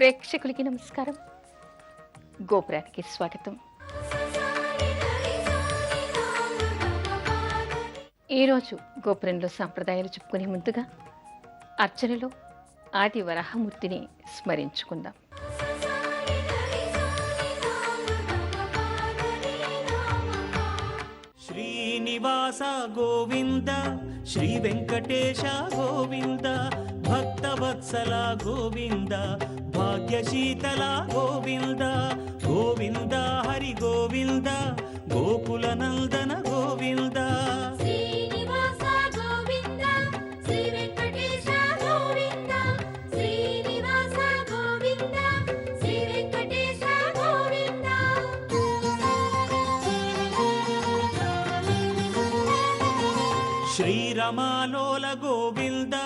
ప్రేక్షకులకి నమస్కారం. గోపురానికి స్వాగతం. ఈరోజు గోపురంలో సాంప్రదాయాలు చెప్పుకునే ముందుగా అర్చనలో ఆది వరాహమూర్తిని స్మరించుకుందాం. శ్రీనివాస గోవింద, శ్రీ వెంకటేశ గోవింద, భక్తవత్సల గోవింద, భాగ్యశీతల గోవింద, గోవింద హరి గోవింద, గోకుల నందన గోవింద. శ్రీరమాలోల గోవింద,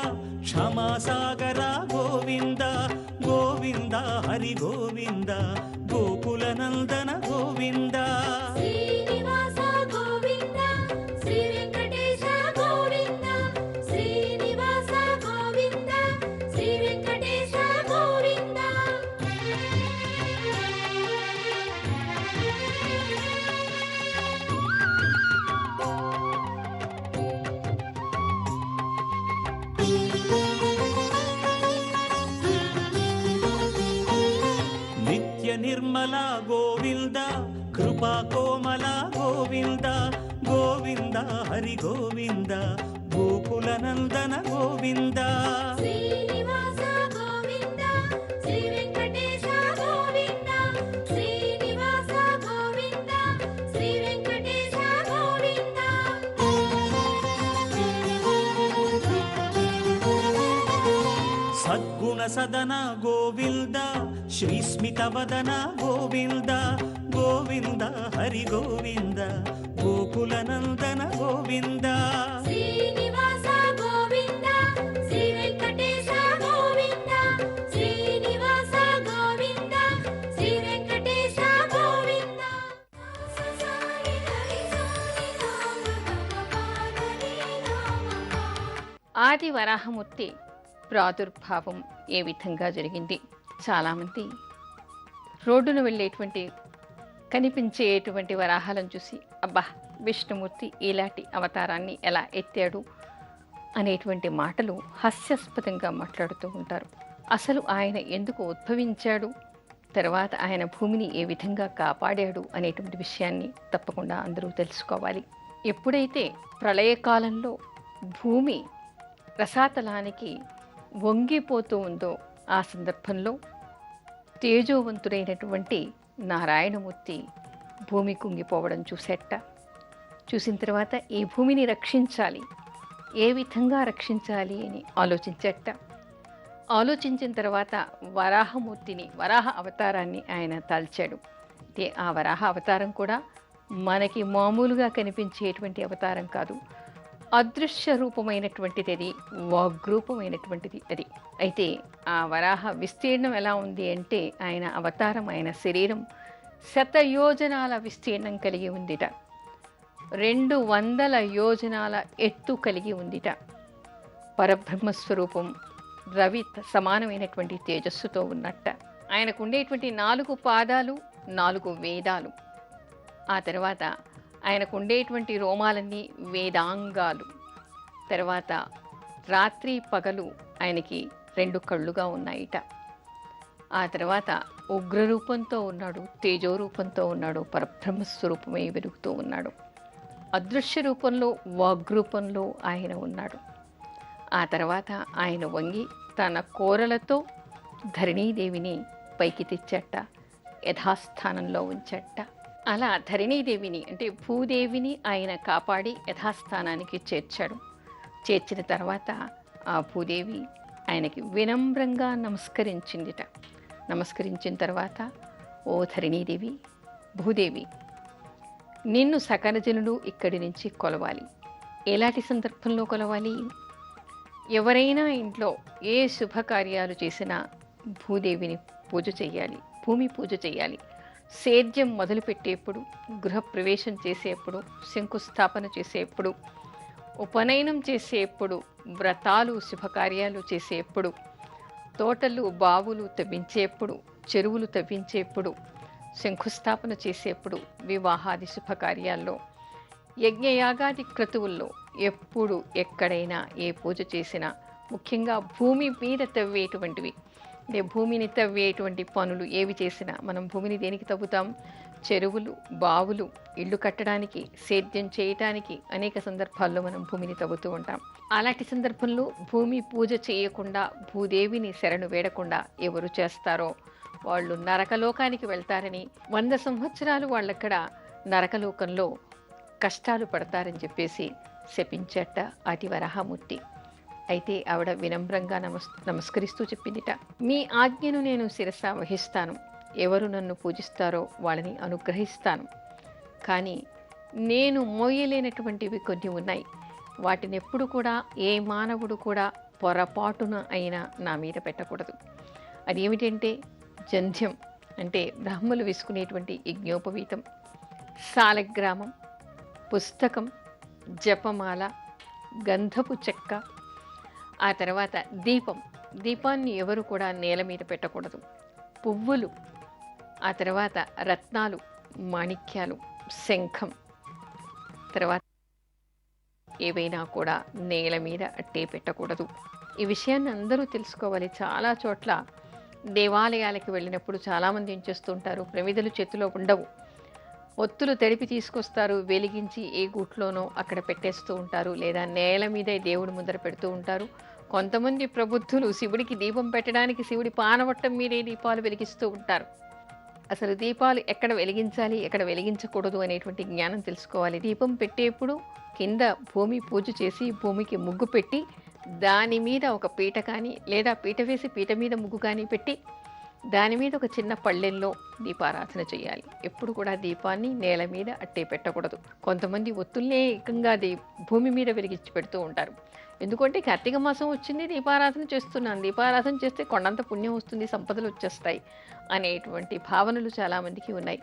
క్షమాసాగర గోవింద, గోవింద హరి గోవింద, గోకుల నందన గోవింద. నిర్మల గోవింద, కృపా కోమల గోవింద, గోవింద హరి గోవింద, గోకుల నందన గోవింద. సద్గుణ సదన గోవింద, శ్రీస్మిత వదన గోవింద, గోవింద హరి గోవింద, గోకుల నందన గోవింద. ఆది వరాహమూర్తి ప్రాదుర్భావం ఏ విధంగా జరిగింది? చాలామంది రోడ్డును వెళ్ళేటువంటి కనిపించేటువంటి వరాహాలను చూసి అబ్బా విష్ణుమూర్తి ఇలాంటి అవతారాన్ని ఎలా ఎత్తాడు అనేటువంటి మాటలు హాస్యాస్పదంగా మాట్లాడుతూ ఉంటారు. అసలు ఆయన ఎందుకు ఉద్భవించాడు, తర్వాత ఆయన భూమిని ఏ విధంగా కాపాడాడు అనేటువంటి విషయాన్ని తప్పకుండా అందరూ తెలుసుకోవాలి. ఎప్పుడైతే ప్రళయకాలంలో భూమి రసాతలానికి వంగిపోతూ ఉందో ఆ సందర్భంలో తేజోవంతుడైనటువంటి నారాయణమూర్తి భూమి కుంగిపోవడం చూసిన తర్వాత ఈ భూమిని రక్షించాలి, ఏ విధంగా రక్షించాలి అని ఆలోచించిన తర్వాత వరాహ అవతారాన్ని ఆయన తల్చాడు. ఆ వరాహ అవతారం కూడా మనకి మామూలుగా కనిపించేటువంటి అవతారం కాదు, అదృశ్య రూపమైనటువంటిది, అది వాగ్రూపమైనటువంటిది. అది అయితే ఆ వరాహ విస్తీర్ణం ఎలా ఉంది అంటే ఆయన అవతారం, ఆయన శరీరం 100 యోజనాల విస్తీర్ణం కలిగి ఉందిట, 200 యోజనాల ఎత్తు కలిగి ఉందిట. పరబ్రహ్మస్వరూపం, రవి సమానమైనటువంటి తేజస్సుతో ఉన్నట్ట. ఆయనకు ఉండేటువంటి 4 పాదాలు, 4 వేదాలు. ఆ తర్వాత ఆయనకు ఉండేటువంటి రోమాలన్నీ వేదాంగాలు. తర్వాత రాత్రి పగలు ఆయనకి 2 కళ్ళుగా ఉన్నాయిట. ఆ తర్వాత ఉగ్రరూపంతో ఉన్నాడు, తేజోరూపంతో ఉన్నాడు, పరబ్రహ్మస్వరూపమై వెలుగుతూ ఉన్నాడు. అదృశ్య రూపంలో, వాగ్రూపంలో ఆయన ఉన్నాడు. ఆ తర్వాత ఆయన వంగి తన కోరలతో ధరణీదేవిని పైకి తెచ్చట, యథాస్థానంలో ఉంచట. అలా ధరణీదేవిని అంటే భూదేవిని ఆయన కాపాడి యథాస్థానానికి చేర్చిన తర్వాత ఆ భూదేవి ఆయనకి వినమ్రంగా నమస్కరించిన తర్వాత, ఓ ధరణీదేవి, భూదేవి, నిన్ను సకల జనులు ఇక్కడి నుంచి కొలవాలి. ఎలాంటి సందర్భంలో కొలవాలి? ఎవరైనా ఇంట్లో ఏ శుభకార్యాలు చేసినా భూదేవిని పూజ చేయాలి, భూమి పూజ చేయాలి. సేద్యం మొదలుపెట్టేప్పుడు, గృహప్రవేశం చేసేప్పుడు, శంకుస్థాపన చేసేప్పుడు, ఉపనయనం చేసేప్పుడు, వ్రతాలు శుభకార్యాలు చేసేప్పుడు, తోటలు బావులు తవ్వించేప్పుడు, చెరువులు తవ్వించేప్పుడు, శంకుస్థాపన చేసేప్పుడు, వివాహాది శుభకార్యాల్లో, యజ్ఞయాగాది క్రతువుల్లో ఎప్పుడు ఎక్కడైనా ఏ పూజ చేసినా, ముఖ్యంగా భూమి మీద తవ్వేటువంటివి, అంటే భూమిని తవ్వేటువంటి పనులు ఏవి చేసినా, మనం భూమిని దేనికి తవ్వుతాం? చెరువులు, బావులు, ఇళ్ళు కట్టడానికి, సేద్యం చేయటానికి అనేక సందర్భాల్లో మనం భూమిని తవ్వుతూ ఉంటాం. అలాంటి సందర్భంలో భూమి పూజ చేయకుండా, భూదేవిని శరణు వేడకుండా ఎవరు చేస్తారో వాళ్ళు నరకలోకానికి వెళ్తారని, 100 సంవత్సరాలు వాళ్ళక్కడ నరకలోకంలో కష్టాలు పడతారని చెప్పేసి శపించట ఆది వరాహమూర్తి. అయితే ఆవిడ వినమ్రంగా నమస్కరిస్తూ చెప్పిందిట, మీ ఆజ్ఞను నేను శిరస వహిస్తాను, ఎవరు నన్ను పూజిస్తారో వాళ్ళని అనుగ్రహిస్తాను. కానీ నేను మోయలేనటువంటివి కొన్ని ఉన్నాయి. వాటిని ఎప్పుడు కూడా ఏ మానవుడు కూడా పొరపాటున అయినా నా మీద పెట్టకూడదు. అది ఏమిటంటే జంధ్యం, అంటే బ్రాహ్మలు వేసుకునేటువంటి యజ్ఞోపవీతం, సాలగ్రామం, పుస్తకం, జపమాల, గంధపు చెక్క, ఆ తర్వాత దీపం. దీపాన్ని ఎవరు కూడా నేల మీద పెట్టకూడదు. పువ్వులు, ఆ తర్వాత రత్నాలు, మాణిక్యాలు, శంఖం, తర్వాత ఏవైనా కూడా నేల మీద అట్టే పెట్టకూడదు. ఈ విషయాన్ని అందరూ తెలుసుకోవాలి. చాలా చోట్ల దేవాలయాలకు వెళ్ళినప్పుడు చాలామంది ఏం చేస్తుంటారు, ప్రమిదలు చేతిలో ఉండవు, ఒత్తులు తడిపి తీసుకొస్తారు, వెలిగించి ఏ గూట్లోనో అక్కడ పెట్టేస్తూ ఉంటారు, లేదా నేల మీదే దేవుడి ముందర పెడుతూ ఉంటారు. కొంతమంది ప్రబుద్ధులు శివుడికి దీపం పెట్టడానికి శివుడి పానవట్టం మీదే దీపాలు వెలిగిస్తూ ఉంటారు. అసలు దీపాలు ఎక్కడ వెలిగించాలి, ఎక్కడ వెలిగించకూడదు అనేటువంటి జ్ఞానం తెలుసుకోవాలి. దీపం పెట్టేప్పుడు కింద భూమి పూజ చేసి భూమికి ముగ్గు పెట్టి దాని మీద ఒక పీట కానీ, లేదా పీట వేసి పీట మీద ముగ్గు కానీ పెట్టి దాని మీద ఒక చిన్న పళ్ళెంలో దీపారాధన చేయాలి. ఎప్పుడు కూడా దీపాన్ని నేల మీద అట్టే పెట్టకూడదు. కొంతమంది ఒత్తుల్నే ఏకంగా భూమి మీద వెలిగించి పెడుతూ ఉంటారు. ఎందుకంటే కార్తీక మాసం వచ్చింది, దీపారాధన చేస్తున్నాను, దీపారాధన చేస్తే కొండంత పుణ్యం వస్తుంది, సంపదలు వచ్చేస్తాయి అనేటువంటి భావనలు చాలామందికి ఉన్నాయి.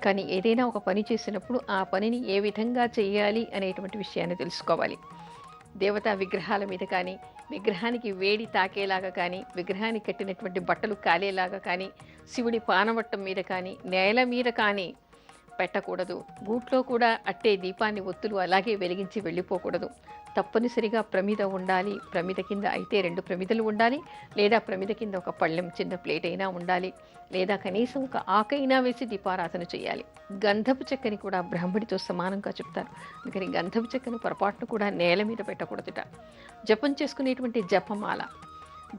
కానీ ఏదైనా ఒక పని చేసినప్పుడు ఆ పనిని ఏ విధంగా చేయాలి అనేటువంటి విషయాన్ని తెలుసుకోవాలి. దేవతా విగ్రహాల మీద కానీ, విగ్రహానికి వేడి తాకేలాగా కానీ, విగ్రహానికి కట్టినటువంటి బట్టలు కాలేలాగా కానీ, శివుడి పానవట్టం మీద కానీ, నేల మీద కానీ పెట్టకూడదు. గూట్లో కూడా అట్టే దీపాన్ని ఒత్తులు అలాగే వెలిగించి వెళ్ళిపోకూడదు. తప్పనిసరిగా ప్రమిద ఉండాలి. ప్రమిద కింద అయితే 2 ప్రమిదలు ఉండాలి, లేదా ప్రమిద కింద ఒక పళ్ళెం చిన్న ప్లేట్ అయినా ఉండాలి, లేదా కనీసం ఒక ఆకైనా వేసి దీపారాధన చేయాలి. గంధపు చెక్కని కూడా బ్రాహ్మడితో సమానంగా చెప్తారు. అందుకని గంధపు చెక్కను పొరపాటును కూడా నేల మీద పెట్టకూడదుట. జపం చేసుకునేటువంటి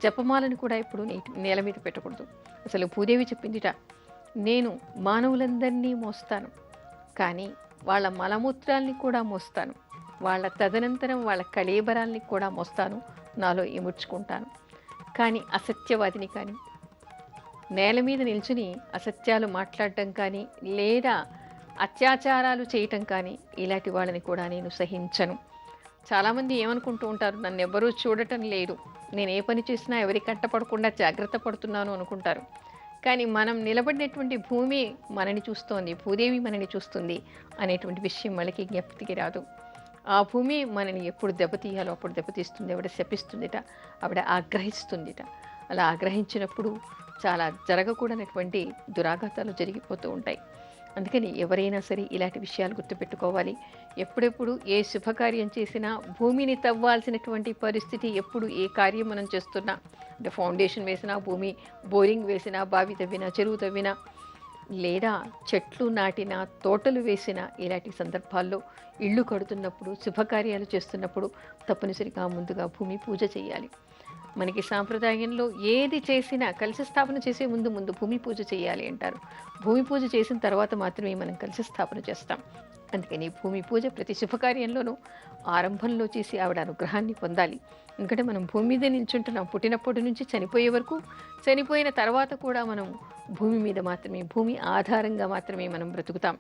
జపమాలను కూడా ఇప్పుడు నేల మీద పెట్టకూడదు. అసలు భూదేవి చెప్పిందిట, నేను మానవులందరినీ మోస్తాను, కానీ వాళ్ళ మలమూత్రాల్ని కూడా మోస్తాను, వాళ్ళ తదనంతరం వాళ్ళ కళేబరాల్ని కూడా మోస్తాను, నాలో ఇముడ్చుకుంటాను. కానీ అసత్యవాదిని కానీ, నేల మీద నిల్చుని అసత్యాలు మాట్లాడటం కానీ, లేదా అత్యాచారాలు చేయటం కానీ, ఇలాంటి వాళ్ళని కూడా నేను సహించను. చాలామంది ఏమనుకుంటూ ఉంటారు, నన్ను ఎవరూ చూడటం లేదు, నేను ఏ పని చేసినా ఎవరి కంటపడకుండా జాగ్రత్త పడుతున్నాను అనుకుంటారు. కానీ మనం నిలబడినటువంటి భూమి మనని చూస్తోంది, భూదేవి మనని చూస్తుంది అనేటువంటి విషయం వాళ్ళకి జ్ఞప్తికి రాదు. ఆ భూమి మనని ఎప్పుడు దెబ్బతీయాలో అప్పుడు దెబ్బతీస్తుంది. ఆవిడ శపిస్తుందిట, ఆవిడ ఆగ్రహిస్తుందిట. అలా ఆగ్రహించినప్పుడు చాలా జరగకూడనటువంటి దురాఘాతాలు జరిగిపోతూ ఉంటాయి. అందుకని ఎవరైనా సరే ఇలాంటి విషయాలు గుర్తుపెట్టుకోవాలి. ఎప్పుడెప్పుడు ఏ శుభకార్యం చేసినా భూమిని తవ్వాల్సినటువంటి పరిస్థితి, ఎప్పుడు ఏ కార్యం మనం చేస్తున్నా, అంటే ఫౌండేషన్ వేసినా, భూమి బోరింగ్ వేసినా, బావి తవ్వినా, చెరువు తవ్వినా, లేదా చెట్లు నాటినా, తోటలు వేసినా, ఇలాంటి సందర్భాల్లో ఇళ్ళు కడుతున్నప్పుడు, శుభకార్యాలు చేస్తున్నప్పుడు తప్పనిసరిగా ముందుగా భూమి పూజ చేయాలి. మనకి సాంప్రదాయంలో ఏది చేసినా కలశ స్థాపన చేసే ముందు భూమి పూజ చేయాలి అంటారు. భూమి పూజ చేసిన తర్వాత మాత్రమే మనం కలశ స్థాపన చేస్తాం. అందుకని భూమి పూజ ప్రతి శుభకార్యంలోనూ ఆరంభంలో చేసి ఆవిడ అనుగ్రహాన్ని పొందాలి. ఎందుకంటే మనం భూమి మీద నిల్చుంటున్నాం, పుట్టినప్పటి నుంచి చనిపోయే వరకు, చనిపోయిన తర్వాత కూడా మనం భూమి మీద మాత్రమే, భూమి ఆధారంగా మాత్రమే మనం బ్రతుకుతాం.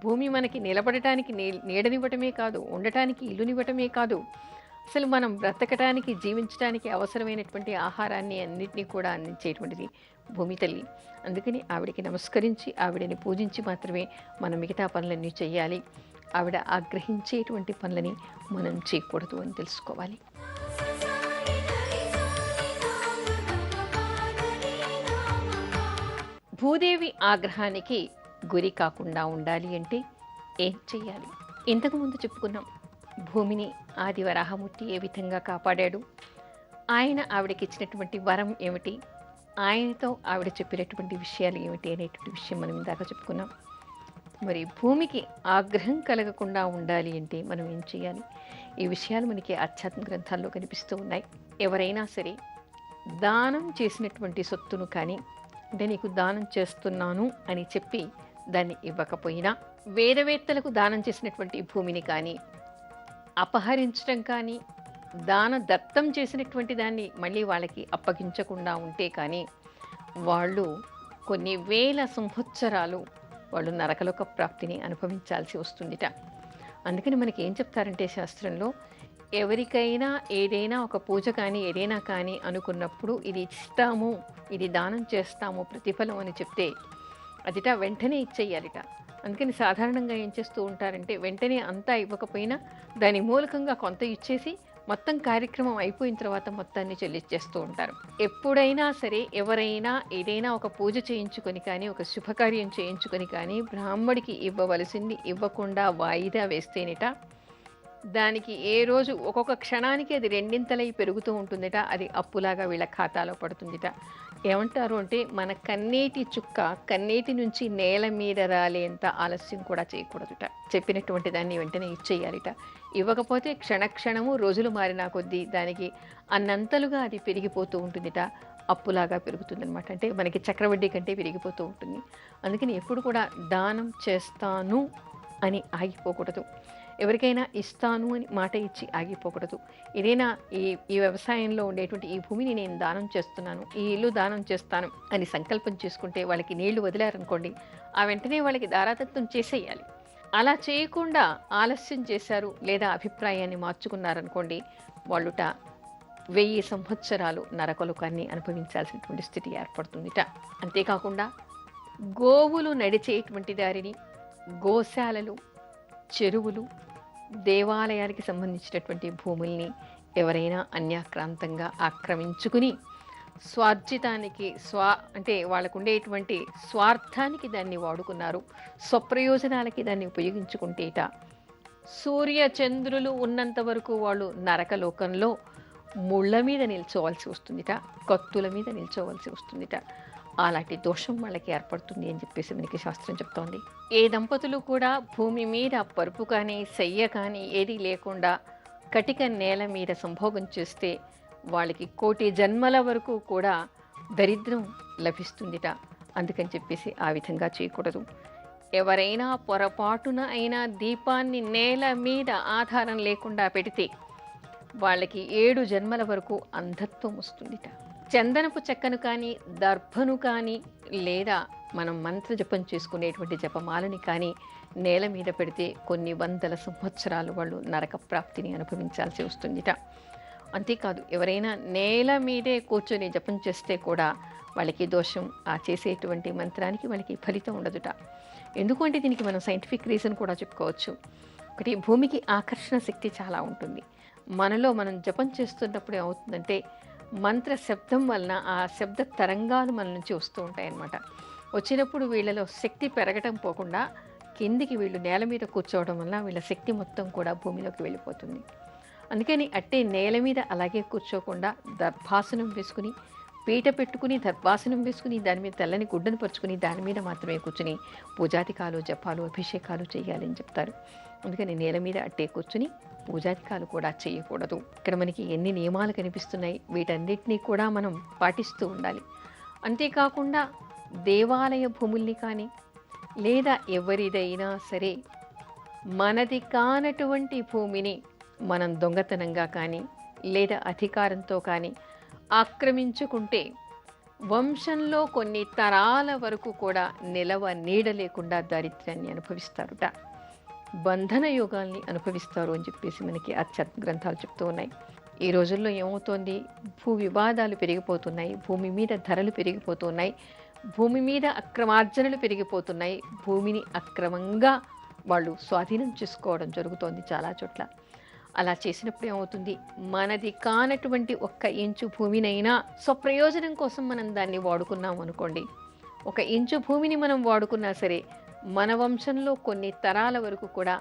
భూమి మనకి నిలబడటానికి నీడనివ్వటమే కాదు, ఉండటానికి ఇల్లునివ్వటమే కాదు, అసలు మనం బ్రతకటానికి, జీవించడానికి అవసరమైనటువంటి ఆహారాన్ని అన్నింటినీ కూడా అందించేటువంటిది భూమి తల్లి. అందుకని ఆవిడకి నమస్కరించి, ఆవిడని పూజించి మాత్రమే మనం మిగతా పనులన్నీ చేయాలి. ఆవిడ ఆగ్రహించేటువంటి పనులని మనం చేయకూడదు అని తెలుసుకోవాలి. భూదేవి ఆగ్రహానికి గురి కాకుండా ఉండాలి అంటే ఏం చెయ్యాలి? ఇంతకుముందు చెప్పుకున్నాం, భూమిని ఆది వరాహమూర్తి ఏ విధంగా కాపాడాడు, ఆయన ఆవిడకి ఇచ్చినటువంటి వరం ఏమిటి, ఆయనతో ఆవిడ చెప్పినటువంటి విషయాలు ఏమిటి అనేటువంటి విషయం మనం ఇందాక చెప్పుకున్నాం. మరి భూమికి ఆగ్రహం కలగకుండా ఉండాలి అంటే మనం ఏం చేయాలి? ఈ విషయాలు మనకి ఆధ్యాత్మిక గ్రంథాల్లో కనిపిస్తూ ఉన్నాయి. ఎవరైనా సరే దానం చేసినటువంటి సొత్తును కానీ, అంటే నీకు దానం చేస్తున్నాను అని చెప్పి దాన్ని ఇవ్వకపోయినా, వేదవేత్తలకు దానం చేసినటువంటి భూమిని కానీ అపహరించడం కానీ, దాన దత్తం చేసినటువంటి దాన్ని మళ్ళీ వాళ్ళకి అప్పగించకుండా ఉంటే కానీ వాళ్ళు కొన్ని వేల సంవత్సరాలు వాళ్ళు నరకలోక ప్రాప్తిని అనుభవించాల్సి వస్తుందిట. అందుకని మనకి ఏం చెప్తారంటే శాస్త్రంలో, ఎవరికైనా ఏదైనా ఒక పూజ కానీ ఏదైనా కానీ అనుకున్నప్పుడు ఇది ఇస్తాము, ఇది దానం చేస్తాము ప్రతిఫలం అని చెప్తే అదిట వెంటనే ఇచ్చేయాలిట. అందుకని సాధారణంగా ఏం చేస్తూ ఉంటారంటే, వెంటనే అంతా ఇవ్వకపోయినా దాని మూలకంగా కొంత ఇచ్చేసి మొత్తం కార్యక్రమం అయిపోయిన తర్వాత మొత్తాన్ని చెల్లించేస్తూ ఉంటారు. ఎప్పుడైనా సరే ఎవరైనా ఏదైనా ఒక పూజ చేయించుకొని కానీ, ఒక శుభకార్యం చేయించుకొని కానీ బ్రాహ్మడికి ఇవ్వవలసింది ఇవ్వకుండా వాయిదా వేస్తేనిట, దానికి ఏ రోజు ఒక్కొక్క క్షణానికి అది రెండింతలై పెరుగుతూ ఉంటుందిట. అది అప్పులాగా వీళ్ళ ఖాతాలో పడుతుందిట. ఏమంటారు అంటే, మన కన్నీటి చుక్క కన్నీటి నుంచి నేల మీద రాలేంత ఆలస్యం కూడా చేయకూడదుట. చెప్పినటువంటి దాన్ని వెంటనే ఇచ్చేయాలిట. ఇవ్వకపోతే క్షణక్షణము రోజులు మారినా కొద్దీ దానికి అన్నంతలుగా అది పెరిగిపోతూ ఉంటుందిట. అప్పులాగా పెరుగుతుందనమాట. అంటే మనకి చక్రవడ్డీ కంటే పెరిగిపోతూ ఉంటుంది. అందుకని ఎప్పుడు కూడా దానం చేస్తాను అని ఆగిపోకూడదు. ఎవరికైనా ఇస్తాను అని మాట ఇచ్చి ఆగిపోకూడదు. ఏదైనా ఈ వ్యవసాయంలో ఉండేటువంటి ఈ భూమిని నేను దానం చేస్తున్నాను, ఈ ఇల్లు దానం చేస్తాను అని సంకల్పం చేసుకుంటే వాళ్ళకి నీళ్లు వదిలారనుకోండి, ఆ వెంటనే వాళ్ళకి దారాదత్తం చేసేయాలి. అలా చేయకుండా ఆలస్యం చేశారు లేదా అభిప్రాయాన్ని మార్చుకున్నారనుకోండి, వాళ్ళుట 1000 సంవత్సరాలు నరకలోకాన్ని అనుభవించాల్సినటువంటి స్థితి ఏర్పడుతుందిట. అంతేకాకుండా గోవులు నడిచేటువంటి దారిని, గోశాలలు, చెరువులు, దేవాలయానికి సంబంధించినటువంటి భూముల్ని ఎవరైనా అన్యాక్రాంతంగా ఆక్రమించుకుని స్వార్జితానికి అంటే వాళ్ళకు ఉండేటువంటి స్వార్థానికి దాన్ని వాడుకున్నారు, స్వప్రయోజనాలకి దాన్ని ఉపయోగించుకుంటేట సూర్య చంద్రులు ఉన్నంత వరకు వాళ్ళు నరకలోకంలో ముళ్ళ మీద నిల్చోవలసి వస్తుందిట, కత్తుల మీద నిల్చోవలసి వస్తుందిట. అలాంటి దోషం వాళ్ళకి ఏర్పడుతుంది అని చెప్పేసి మనకి శాస్త్రం చెప్తోంది. ఏ దంపతులు కూడా భూమి మీద పరుపు కానీ శయ్య కానీ ఏది లేకుండా కటిక నేల మీద సంభోగం చేస్తే వాళ్ళకి 1,000,000 జన్మల వరకు కూడా దరిద్రం లభిస్తుందిట. అందుకని చెప్పేసి ఆ విధంగా చేయకూడదు. ఎవరైనా పొరపాటున అయినా దీపాన్ని నేల మీద ఆధారం లేకుండా పెడితే వాళ్ళకి 7 జన్మల వరకు అంధత్వం వస్తుందిట. చందనపు చెక్కను కానీ, దర్భను కానీ, లేదా మనం మంత్ర జపం చేసుకునేటువంటి జపమాలని కానీ నేల మీద పెడితే కొన్ని వందల సంవత్సరాలు వాళ్ళు నరక ప్రాప్తిని అనుభవించాల్సి వస్తుందిట. అంతేకాదు, ఎవరైనా నేల మీదే కూర్చొని జపం చేస్తే కూడా వాళ్ళకి దోషం, ఆ చేసేటువంటి మంత్రానికి వాళ్ళకి ఫలితం ఉండదుట. ఎందుకంటే దీనికి మనం సైంటిఫిక్ రీజన్ కూడా చెప్పుకోవచ్చు. ఒకటి, భూమికి ఆకర్షణ శక్తి చాలా ఉంటుంది. మనలో మనం జపం చేస్తున్నప్పుడు ఏమవుతుందంటే, మంత్ర శబ్దం వలన ఆ శబ్ద తరంగాలు మన నుంచి వస్తూ ఉంటాయన్నమాట. వచ్చినప్పుడు వీళ్ళలో శక్తి పెరగటం పోకుండా కిందికి వీళ్ళు నేల మీద కూర్చోవడం వల్ల వీళ్ళ శక్తి మొత్తం కూడా భూమిలోకి వెళ్ళిపోతుంది. అందుకని అట్టే నేల మీద అలాగే కూర్చోకుండా దర్భాసనం వేసుకుని, పీట పెట్టుకుని దర్భాసనం వేసుకుని, దాని మీద తెల్లని గుడ్డను పరుచుకుని దాని మీద మాత్రమే కూర్చుని పూజాధికాలు, జపాలు, అభిషేకాలు చేయాలని చెప్తారు. అందుకని నేల మీద అట్టే కూర్చుని పూజాధికాలు కూడా చేయకూడదు. ఇక్కడ మనకి ఎన్ని నియమాలు కనిపిస్తున్నాయి, వీటన్నిటినీ కూడా మనం పాటిస్తూ ఉండాలి. అంతేకాకుండా దేవాలయ భూముల్ని కానీ, లేదా ఎవరిదైనా సరే మనది కానటువంటి భూమిని మనం దొంగతనంగా కానీ లేదా అధికారంతో కానీ ఆక్రమించుకుంటే వంశంలో కొన్ని తరాల వరకు కూడా నిలవ నీడ లేకుండా దారిద్ర్యాన్ని అనుభవిస్తారుట, బంధన యోగాల్ని అనుభవిస్తారు అని చెప్పేసి మనకి ఆధ్యాత్మిక గ్రంథాలు చెప్తూ ఉన్నాయి. ఈ రోజుల్లో ఏమవుతోంది, భూ వివాదాలు పెరిగిపోతున్నాయి, భూమి మీద ధరలు పెరిగిపోతున్నాయి, భూమి మీద అక్రమార్జనలు పెరిగిపోతున్నాయి, భూమిని అక్రమంగా వాళ్ళు స్వాధీనం చేసుకోవడం జరుగుతోంది చాలా చోట్ల. అలా చేసినప్పుడు ఏమవుతుంది, మనది కానటువంటి 1 ఇంచు భూమినైనా స్వప్రయోజనం కోసం మనం దాన్ని వాడుకున్నాం అనుకోండి, ఒక ఇంచు భూమిని మనం వాడుకున్నా సరే మన వంశంలో కొన్ని తరాల వరకు కూడా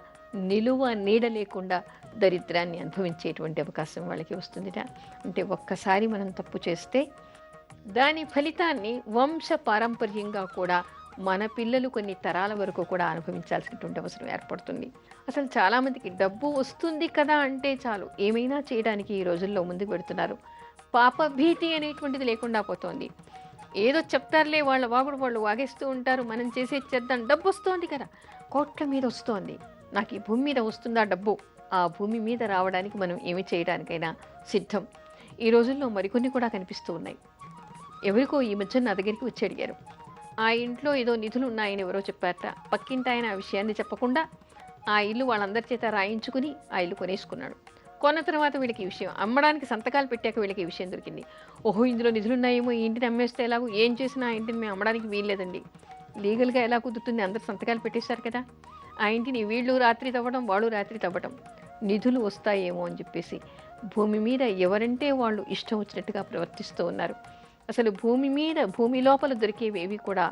నిలువ నీడ లేకుండా దరిద్రాన్ని అనుభవించేటువంటి అవకాశం వాళ్ళకి వస్తుందిట. అంటే ఒక్కసారి మనం తప్పు చేస్తే దాని ఫలితాన్ని వంశ పారంపర్యంగా కూడా మన పిల్లలు కొన్ని తరాల వరకు కూడా అనుభవించాల్సినటువంటి అవసరం ఏర్పడుతుంది. అసలు చాలామందికి డబ్బు వస్తుంది కదా అంటే చాలు ఏమైనా చేయడానికి ఈ రోజుల్లో ముందుకు పెడుతున్నారు. పాప భీతి అనేటువంటిది లేకుండా పోతోంది. ఏదో చెప్తారులే, వాళ్ళ వాగుడు వాళ్ళు వాగేస్తూ ఉంటారు, మనం చేసే చేద్దాం, డబ్బు వస్తోంది కదా, కోట్ల మీద వస్తోంది, నాకు ఈ భూమి మీద వస్తుందా డబ్బు, ఆ భూమి మీద రావడానికి మనం ఏమి చేయడానికైనా సిద్ధం. ఈ రోజుల్లో మరికొన్ని కూడా కనిపిస్తూ ఉన్నాయి. ఎవరికో ఈ మధ్య నా దగ్గరికి వచ్చి అడిగారు, ఆ ఇంట్లో ఏదో నిధులు ఉన్నాయని ఎవరో చెప్పారట. పక్కింటి ఆయన ఆ విషయాన్ని చెప్పకుండా ఆ ఇల్లు వాళ్ళందరి చేత రాయించుకుని ఆ ఇల్లు కొనేసుకున్నాడు. కొన్న తర్వాత వీళ్ళకి ఈ విషయం అమ్మడానికి సంతకాలు పెట్టాక వీళ్ళకి ఈ విషయం దొరికింది. ఓహో, ఇందులో నిధులు ఉన్నాయేమో, ఈ ఇంటిని అమ్మేస్తే ఎలాగో, ఏం చేసినా ఆ ఇంటిని మేము అమ్మడానికి వీల్లేదండి, లీగల్గా ఎలా కుదురుతుంది, అందరు సంతకాలు పెట్టేశారు కదా, ఆ ఇంటిని వీళ్ళు రాత్రి తవ్వడం వాళ్ళు రాత్రి తవ్వడం, నిధులు వస్తాయేమో అని చెప్పేసి భూమి మీద ఎవరంటే వాళ్ళు ఇష్టం వచ్చినట్టుగా ప్రవర్తిస్తూ ఉన్నారు. అసలు భూమి మీద భూమి లోపల దొరికేవేవి కూడా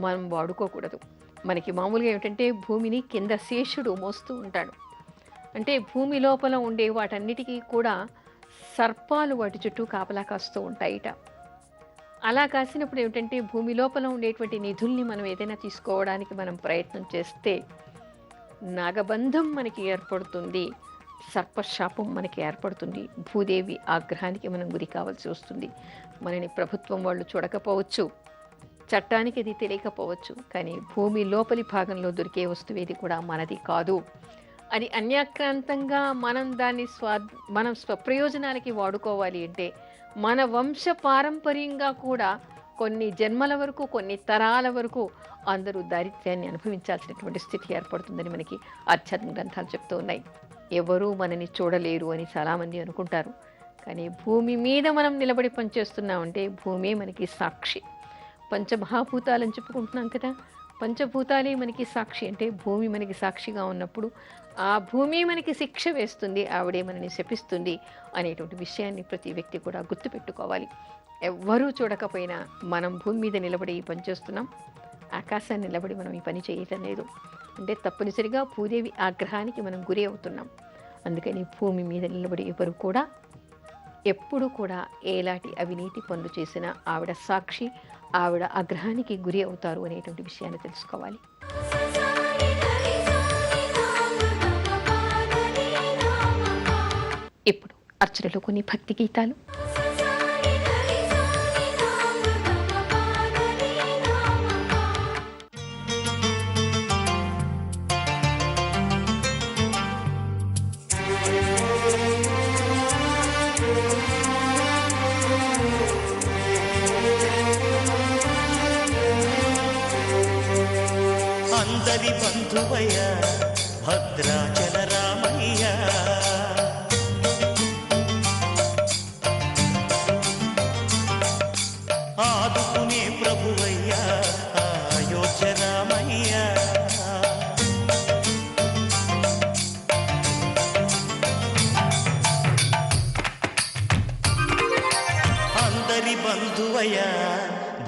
మనం వాడుకోకూడదు. మనకి మామూలుగా ఏమిటంటే భూమిని కింద శేషుడు మోస్తూ ఉంటాడు. అంటే భూమి లోపల ఉండే వాటన్నిటికీ కూడా సర్పాలు వాటి చుట్టూ కాపలా కాస్తూ ఉంటాయిట. అలా కాసినప్పుడు ఏమిటంటే భూమి లోపల ఉండేటువంటి నిధుల్ని మనం ఏదైనా తీసుకోవడానికి మనం ప్రయత్నం చేస్తే నాగబంధం మనకి ఏర్పడుతుంది, సర్పశాపం మనకి ఏర్పడుతుంది, భూదేవి ఆగ్రహానికి మనం గురి కావాల్సి వస్తుంది. మనని ప్రభుత్వం వాళ్ళు చూడకపోవచ్చు, చట్టానికి అది తెలియకపోవచ్చు, కానీ భూమి లోపలి భాగంలో దొరికే వస్తువు ఏది కూడా మనది కాదు అని అన్యాక్రాంతంగా మనం దాన్ని మనం స్వప్రయోజనాలకి వాడుకోవాలి అంటే మన వంశ పారంపర్యంగా కూడా కొన్ని జన్మల వరకు కొన్ని తరాల వరకు అందరూ దారిద్ర్యాన్ని అనుభవించాల్సినటువంటి స్థితి ఏర్పడుతుందని మనకి ఆధ్యాత్మిక గ్రంథాలు చెప్తూ ఉన్నాయి. ఎవరూ మనని చూడలేరు అని చాలామంది అనుకుంటారు, కానీ భూమి మీద మనం నిలబడి పనిచేస్తున్నామంటే భూమే మనకి సాక్షి. పంచమహాభూతాలని చెప్పుకుంటున్నాం కదా, పంచభూతాలే మనకి సాక్షి. అంటే భూమి మనకి సాక్షిగా ఉన్నప్పుడు ఆ భూమి మనకి శిక్ష వేస్తుంది, ఆవిడే మనని శపిస్తుంది అనేటువంటి విషయాన్ని ప్రతి వ్యక్తి కూడా గుర్తుపెట్టుకోవాలి. ఎవ్వరూ చూడకపోయినా మనం భూమి మీద నిలబడి ఈ పని చేస్తున్నాం, ఆకాశాన్ని నిలబడి మనం ఈ పని చేయటం లేదు అంటే తప్పనిసరిగా భూదేవి ఆగ్రహానికి మనం గురి అవుతున్నాం. అందుకని భూమి మీద నిలబడి ఎవరు కూడా ఎప్పుడు కూడా ఏలాంటి అవినీతి పనులు చేసినా ఆవిడ సాక్షి, ఆవిడ ఆగ్రహానికి గురి అవుతారు అనేటువంటి విషయాన్ని తెలుసుకోవాలి. ఇప్పుడు అర్చనలో కొన్ని భక్తి గీతాలు. అందరి బంధువయ్య భద్రాచల రామయ్య, ఆదుకునే ప్రభువయ్య అయోధ్య రామయ్య, అందరి బంధువయ్య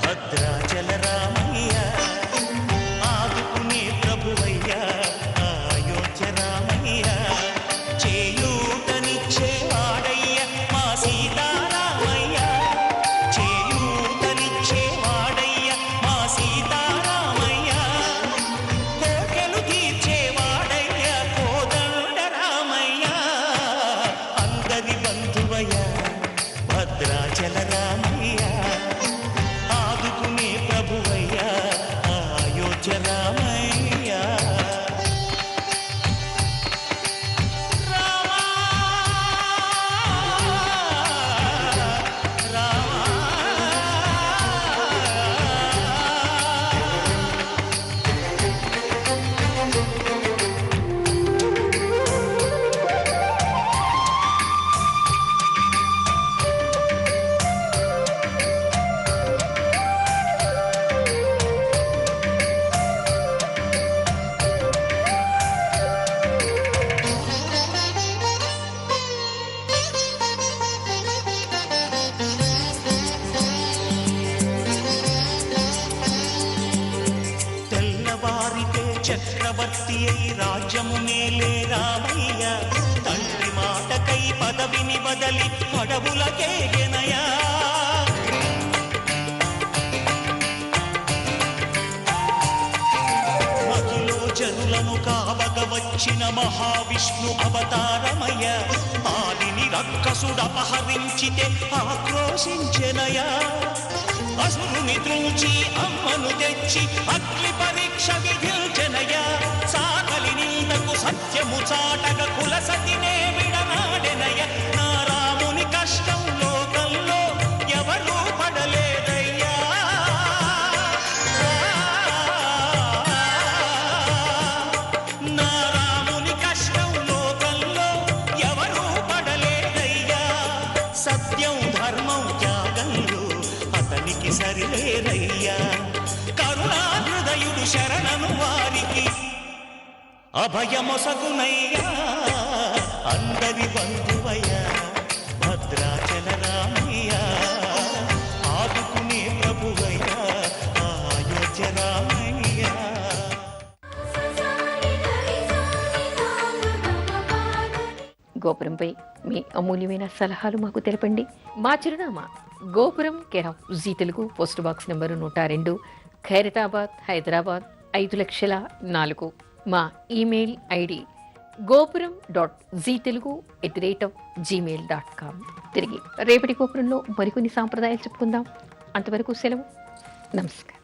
భద్రాచల రామయ్య, ఆదుకునే ప్రభువయ్య అయోధ్య రామయ్య, చేయూతనిచ్చేవాడయ్య మా సీతారామయ్య, చేయూతనిచ్చేవాడయ్య మా సీతారామయ్య, కోకెలు తీర్చేవాడయ్య కోదండ రామయ్య, అందరి బంధువయ్య భద్రాచల రామయ్య, ఆదుకునే ప్రభువయ్య చక్రవర్తి అయి రాజ్యము మేలే రామయ్య తండ్రి మాటకై పదవిని బదలి పడవులకేగెనయా జనులను కావగ వచ్చిన మహావిష్ణు అవతారమయ ఆదిని రక్కసుడపహరించితే ఆక్రోశించెనయా అసురుని త్రుంచి అమ్మను తెచ్చి అగ్ని పరీక్ష విధించెనయా సాకలి నిందకు సత్యము చాటగ కుల సతినే విడనాడెనయ నా రాముని కష్టం లోకంలో ఎవరూ పడలేదయ్యా సరిలేరయ్యా కరుణాహృదయుడు శరణను వారికి అభయమొసగునయ్యా అందరి బంధువయ్యా భద్రాచల రామయ్యా ఆదుకునే ప్రభువయ్యా అయోధ్య రామయ్యా. గోపురంపై మీ అమూల్యమైన సలహాలు మాకు తెలపండి. మా చిరునామా Gopuram care of Zee Telugu, post box number 102, Khairatabad, Hyderabad 5,04,000. మా ఈమెయిల్ ఐడి gopuram.ztelugu@gmail.com. తిరిగి రేపటి గోపురంలో మరికొన్ని సాంప్రదాయాలు చెప్పుకుందాం. అంతవరకు సెలవు. నమస్కారం.